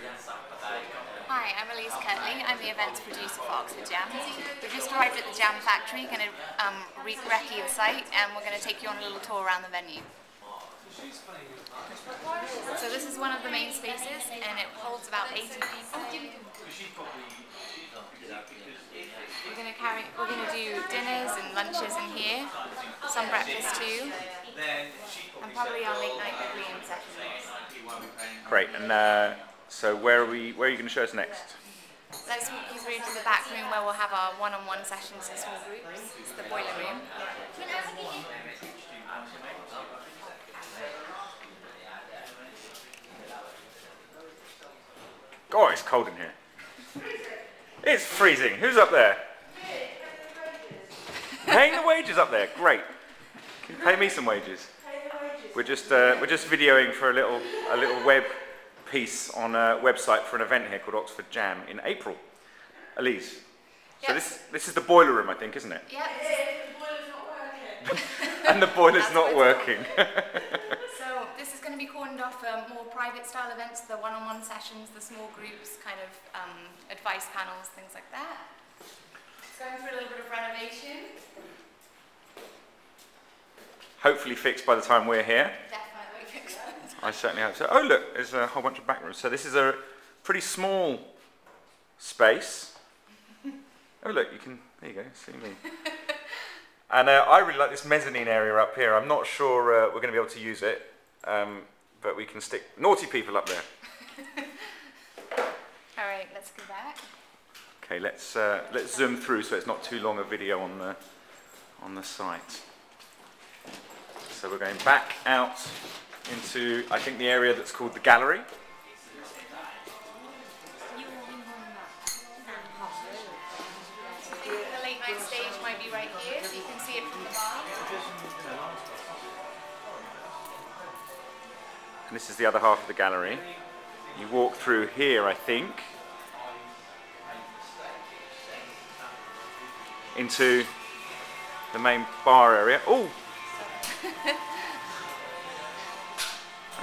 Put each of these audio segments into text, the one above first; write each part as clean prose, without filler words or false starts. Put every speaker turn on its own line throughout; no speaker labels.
Hi, I'm Elise Kirtley. I'm the events producer for Oxford Jam. We've just arrived at the Jam Factory, going to recce the site, and we're going to take you on a little tour around the venue. So this is one of the main spaces, and it holds about 80 people. We're going to do dinners and lunches in here, some breakfast too, and probably our late night biblian sessions.
Great. And so where are you going to show us next?
Let's walk you through to the back room where we'll have our one-on-one sessions in small groups. It's the boiler room.
Oh, it's cold in here. It's freezing. Who's up there? Paying the wages up there. Great. Can you pay me some wages? We're just videoing for a little web piece on a website for an event here called Oxford Jam in April. Elise. So this is the boiler room, I think, isn't it?
Yeah.
The boiler's not working.
And the boiler's not working.
So this is going to be cordoned off for more private style events, the one-on-one sessions, the small groups, kind of advice panels, things like that. It's going through a little bit of renovation.
Hopefully fixed by the time we're here.
Definitely fixed.
I certainly hope so. Oh look, there's a whole bunch of back rooms. So this is a pretty small space. Oh look, there you go, see me. And I really like this mezzanine area up here. I'm not sure we're going to be able to use it, but we can stick naughty people up there.
All right, let's go back.
Okay, let's zoom through so it's not too long a video on the site. So we're going back out into, I think, the area that's called the gallery.
The late night stage might be right here, so you can see it from the bar.
And this is the other half of the gallery. You walk through here, I think, into the main bar area. Oh!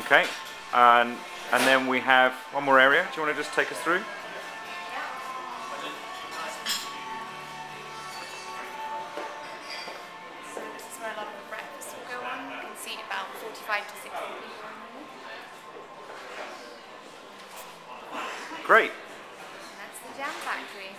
Okay, and then we have one more area. Do you want to just take us through?
So this is where a lot of the breakfast will go on. You can see about 45 to 60 people in here.
Great.
And that's the Jam Factory.